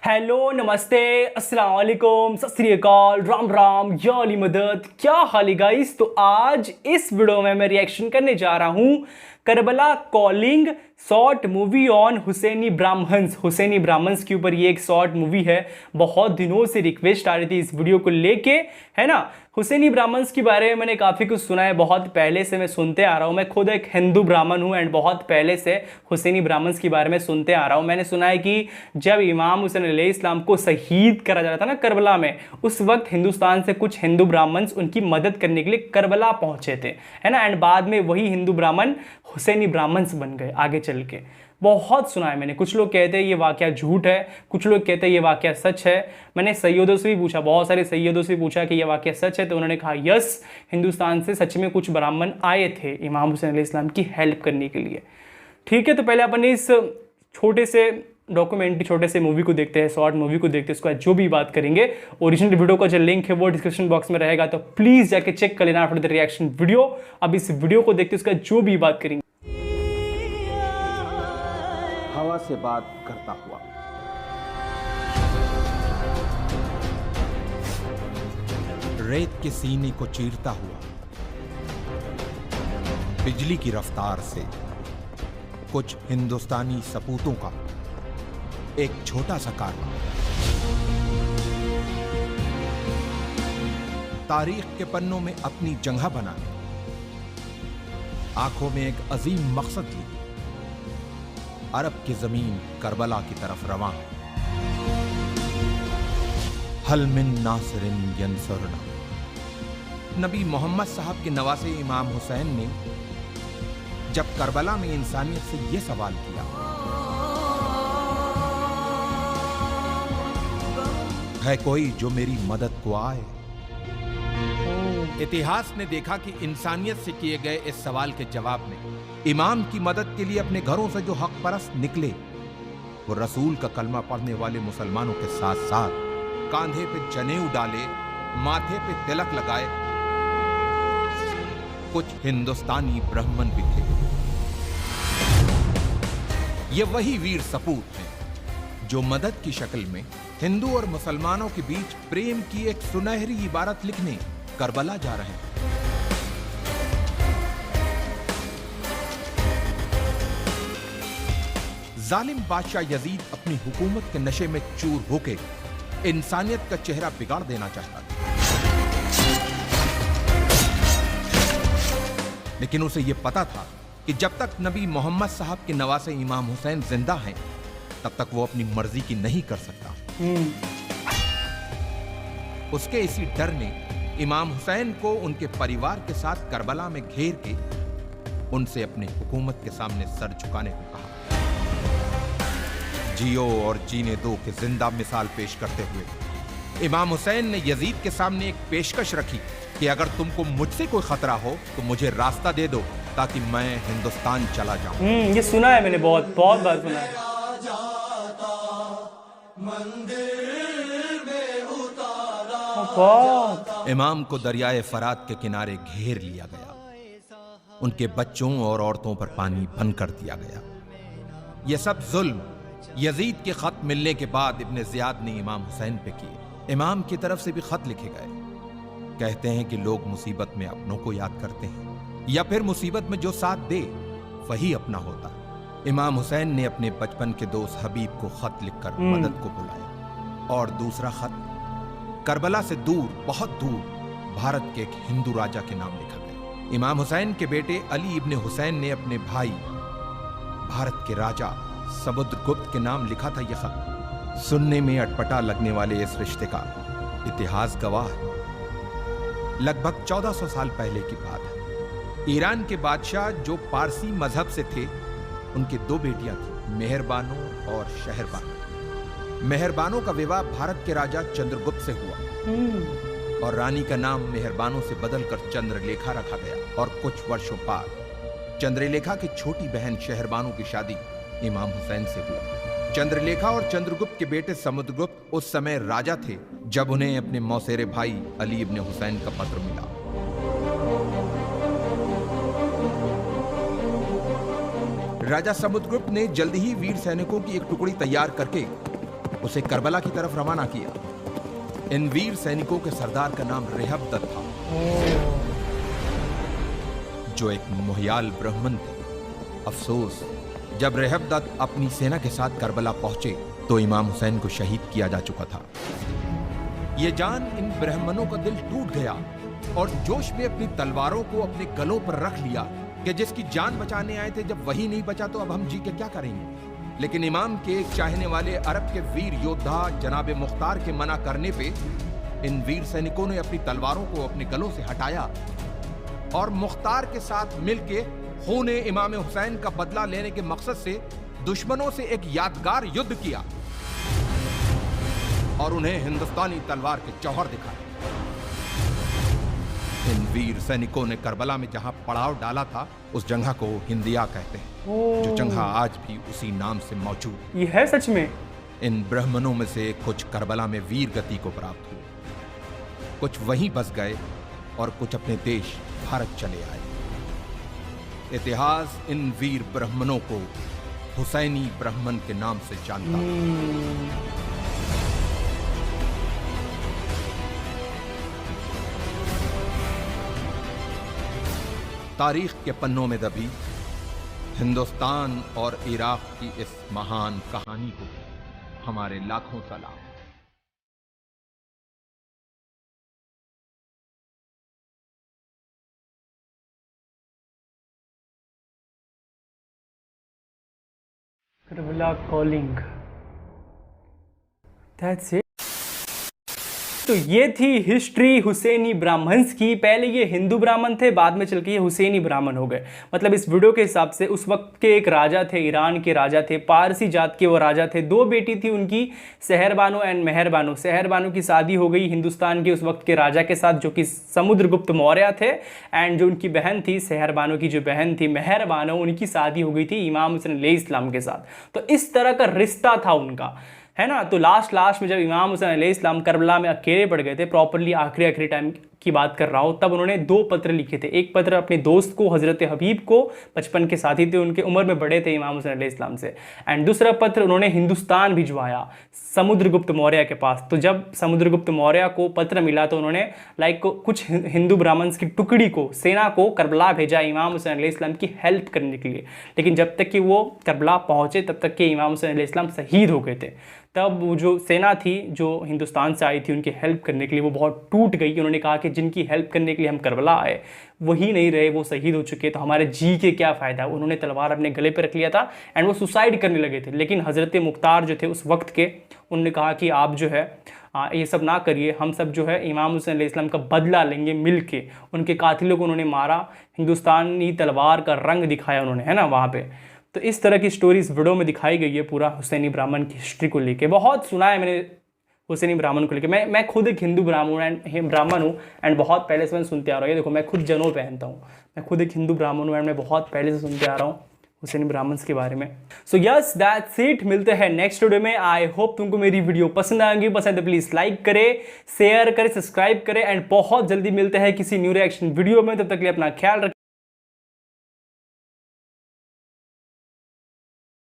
Hello नमस्ते अस्सलाम वालेकुम सत श्री अकाल राम राम या अली मदद। क्या हाल है गाइस। तो आज इस वीडियो में मैं रिएक्शन करने जा रहा हूं Karbala calling short movie on Hussaini Brahmins के ऊपर। ये एक शॉर्ट मूवी है। बहुत दिनों से रिक्वेस्ट आ रही थी इस वीडियो को लेके, है ना। हुसैनी ब्राह्मण्स के बारे में मैंने काफ़ी कुछ सुना है, बहुत पहले से मैं सुनते आ रहा हूँ। मैं खुद एक हिंदू ब्राह्मण हूँ एंड बहुत पहले से हुसैनी ब्राह्मण्स के बारे में सुनते आ रहा हूँ। मैंने सुना है कि जब इमाम हुसैन अलैहिस्सलाम को शहीद करा जा रहा था ना करबला में, उस वक्त हिंदुस्तान से कुछ हिंदू ब्राह्मण्स उनकी मदद करने के लिए करबला पहुंचे थे, है ना। एंड बाद में वही हिंदू ब्राह्मण हुसैनी ब्राह्मण्स बन गए आगे चल के। बहुत सुना है मैंने। कुछ लोग कहते हैं ये वाकया झूठ है, कुछ लोग कहते हैं ये वाकया सच है। मैंने सैयदों से भी पूछा, बहुत सारे सैयदों से पूछा कि ये वाकया सच है, तो उन्होंने कहा यस, हिंदुस्तान से सच में कुछ ब्राह्मण आए थे इमाम हुसैन अलैहिस्सलाम की हेल्प करने के लिए। ठीक है, तो पहले अपन इस छोटे से डॉक्यूमेंट्री, छोटे से मूवी को देखते हैं, शॉर्ट मूवी को देखते हैं। उसके बाद जो भी बात करेंगे, ओरिजिनल वीडियो का जो लिंक है वो डिस्क्रिप्शन बॉक्स में रहेगा, तो प्लीज़ जाके चेक कर लेना आफ्टर द रिएक्शन वीडियो। अब इस वीडियो को देखते हैं, उसके बाद जो भी बात करेंगे। हवा से बात करता हुआ, रेत के सीने को चीरता हुआ, बिजली की रफ्तार से कुछ हिंदुस्तानी सपूतों का एक छोटा सा कारवां, तारीख के पन्नों में अपनी जगह बनाने, आंखों में एक अजीम मकसद लिए अरब की जमीन करबला की तरफ रवां है। हल मिन नासिरिन यंसुरना। नबी मोहम्मद साहब के नवासे इमाम हुसैन ने जब करबला में इंसानियत से यह सवाल किया, है कोई जो मेरी मदद को आए? इतिहास ने देखा कि इंसानियत से किए गए इस सवाल के जवाब में इमाम की मदद के लिए अपने घरों से जो हक परस्त निकले, वो रसूल का कलमा पढ़ने वाले मुसलमानों के साथ साथ कांधे पे जनेऊ डाले, माथे पे तिलक लगाए कुछ हिंदुस्तानी ब्राह्मण भी थे। ये वही वीर सपूत हैं जो मदद की शक्ल में हिंदू और मुसलमानों के बीच प्रेम की एक सुनहरी इबारत लिखने करबला जा रहे हैं। जालिम बादशाह यजीद अपनी हुकूमत के नशे में चूर होके इंसानियत का चेहरा बिगाड़ देना चाहता था, लेकिन उसे यह पता था कि जब तक नबी मोहम्मद साहब के नवासे इमाम हुसैन जिंदा हैं, तब तक वो अपनी मर्जी की नहीं कर सकता। उसके इसी डर ने इमाम हुसैन को उनके परिवार के साथ करबला में घेर के उनसे अपनी हुकूमत के सामने सर झुकाने को कहा। जियो और जीने दो के जिंदा मिसाल पेश करते हुए इमाम हुसैन ने यजीद के सामने एक पेशकश रखी कि अगर तुमको मुझसे कोई खतरा हो तो मुझे रास्ता दे दो ताकि मैं हिंदुस्तान चला जाऊं। ये सुना है मैंने, बहुत बार सुना है। इमाम को दरियाए फरात के किनारे घेर लिया गया, उनके बच्चों और औरतों पर पानी बंद कर दिया गया। यह सब जुल्म यजीद के खत मिलने के बाद इब्ने ज़ियाद ने इमाम हुसैन पे किए। इमाम की तरफ से भी खत लिखे गए। कहते हैं कि लोग मुसीबत में अपनों को याद करते हैं, या फिर मुसीबत में जो साथ दे वही अपना होता। इमाम हुसैन ने अपने बचपन के दोस्त हबीब को खत लिखकर मदद को बुलाया, और दूसरा खत करबला से दूर, बहुत दूर, भारत के एक हिंदू राजा के नाम लिखा गया। इमाम हुसैन के बेटे अली इब्ने हुसैन ने अपने भाई भारत के राजा समुद्रगुप्त के नाम लिखा था यह खत। सुनने में अटपटा लगने वाले इस रिश्ते का इतिहास गवाह है। लगभग 1400 साल पहले की बात है। ईरान के बादशाह जो पारसी मजहब से थे, उनकी दो बेटियां थीं, मेहरबानो और शहरबानो। मेहरबानो का विवाह भारत के राजा चंद्रगुप्त से हुआ और रानी का नाम मेहरबानो से बदलकर चंद्रलेखा रखा गया। और कुछ वर्षों बाद चंद्रलेखा की छोटी बहन शहरबानो की शादी इमाम हुसैन से हुई। चंद्रलेखा और चंद्रगुप्त के बेटे समुद्रगुप्त उस समय राजा थे जब उन्हें अपने मौसेरे भाई अली इब्ने हुसैन का पत्र मिला। राजा समुद्रगुप्त ने जल्दी ही वीर सैनिकों की एक टुकड़ी तैयार करके उसे करबला की तरफ रवाना किया। इन वीर सैनिकों के सरदार का नाम रेहबदत था, जो एक मोहियाल ब्राह्मण थे। अफसोस, जब रेहबदत अपनी सेना के साथ करबला पहुंचे तो इमाम हुसैन को शहीद किया जा चुका था। यह जान इन ब्राह्मणों का दिल टूट गया और जोश में अपनी तलवारों को अपने गलों पर रख लिया कि जिसकी जान बचाने आए थे, जब वही नहीं बचा तो अब हम जी के क्या करेंगे। लेकिन इमाम के एक चाहने वाले अरब के वीर योद्धा जनाब मुख्तार के मना करने पे इन वीर सैनिकों ने अपनी तलवारों को अपने गलों से हटाया और मुख्तार के साथ मिलके खूने इमाम हुसैन का बदला लेने के मकसद से दुश्मनों से एक यादगार युद्ध किया और उन्हें हिंदुस्तानी तलवार के जौहर दिखाए। इन वीर सैनिकों ने करबला में जहां पड़ाव डाला था, उस जगह को हिंदिया कहते हैं, जो जगह आज भी उसी नाम से मौजूद है। ये है सच में। इन ब्राह्मणों में से कुछ करबला में वीर गति को प्राप्त हुए, कुछ वहीं बस गए और कुछ अपने देश भारत चले आए। इतिहास इन वीर ब्राह्मणों को हुसैनी ब्राह्मण के नाम से जानता है। तारीख के पन्नों में दबी हिंदुस्तान और इराक की इस महान कहानी को हमारे लाखों सलाम। Karbala calling, that's it. तो ये थी हिस्ट्री हुसैनी ब्राह्मण्स की। पहले ये हिंदू ब्राह्मण थे, बाद में चल के ये हुसैनी ब्राह्मण हो गए। मतलब इस वीडियो के हिसाब से उस वक्त के एक राजा थे, ईरान के राजा थे, पारसी जात के वो राजा थे। 2 बेटी थी उनकी, सहरबानो एंड मेहरबानो। सहरबानो की शादी हो गई हिंदुस्तान के उस वक्त के राजा के साथ, जो कि समुद्रगुप्त मौर्य थे। एंड जो उनकी बहन थी, सहरबानो की जो बहन थी मेहरबानो, उनकी शादी हो गई थी इमाम हुसैन अलैहिस्सलाम के साथ। तो इस तरह का रिश्ता था उनका, है ना। तो लास्ट में जब इमाम हुसैन अलैहिस्सलाम करबला में अकेले पड़ गए थे, प्रॉपरली आखिरी टाइम की बात कर रहा हूँ, तब उन्होंने 2 पत्र लिखे थे। एक पत्र अपने दोस्त को, हज़रत हबीब को, बचपन के साथी थे, उनके उम्र में बड़े थे इमाम हुसैन अलैहिस्सलाम से। एंड दूसरा पत्र उन्होंने हिंदुस्तान भिजवाया समुद्रगुप्त मौर्य के पास। तो जब समुद्रगुप्त मौर्य को पत्र मिला तो उन्होंने कुछ हिंदू ब्राह्मण्स की टुकड़ी को, सेना को करबला भेजा इमाम हुसैन अलैहिस्सलाम की हेल्प करने के लिए। लेकिन जब तक कि वो करबला पहुँचे तब तक कि इमाम हुसैन अलैहिस्सलाम शहीद हो गए थे। तब वो जो सेना थी जो हिंदुस्तान से आई थी उनकी हेल्प करने के लिए, वो बहुत टूट गई। उन्होंने कहा कि जिनकी हेल्प करने के लिए हम करबला आए वही नहीं रहे, वो शहीद हो चुके, तो हमारे जी के क्या फ़ायदा। उन्होंने तलवार अपने गले पे रख लिया था एंड वो सुसाइड करने लगे थे। लेकिन हज़रत मुख्तार जो थे उस वक्त के, उन्होंने कहा कि आप जो है ये सब ना करिए, हम सब जो है इमाम हुसैन अलैहिस्सलाम का बदला लेंगे मिल के। उनके कातिलों को उन्होंने मारा, हिंदुस्तानी तलवार का रंग दिखाया उन्होंने, है ना, वहाँ पर। तो इस तरह की स्टोरी इस वीडियो में दिखाई गई है, पूरा हुसैनी ब्राह्मण की हिस्ट्री को लेके। बहुत सुना है मैंने हुसैनी ब्राह्मण को लेके। मैं खुद एक हिंदू ब्राह्मण हूँ एंड बहुत पहले से मैं सुनते आ रहा हूँ। ये देखो, मैं खुद जनेऊ पहनता हूँ। मैं खुद एक हिंदू ब्राह्मण हूँ एंड मैं बहुत पहले से सुनते आ रहा हूँ हुसैनी ब्राह्मण्स के बारे में। So yes, that's it. मिलते हैं नेक्स्ट वीडियो में। आई होप तुमको मेरी वीडियो पसंद आएगी। पसंद है प्लीज लाइक करें, शेयर करें, सब्सक्राइब करें एंड बहुत जल्दी मिलते हैं किसी न्यू रिएक्शन वीडियो में। तब तक के लिए अपना ख्याल रखें।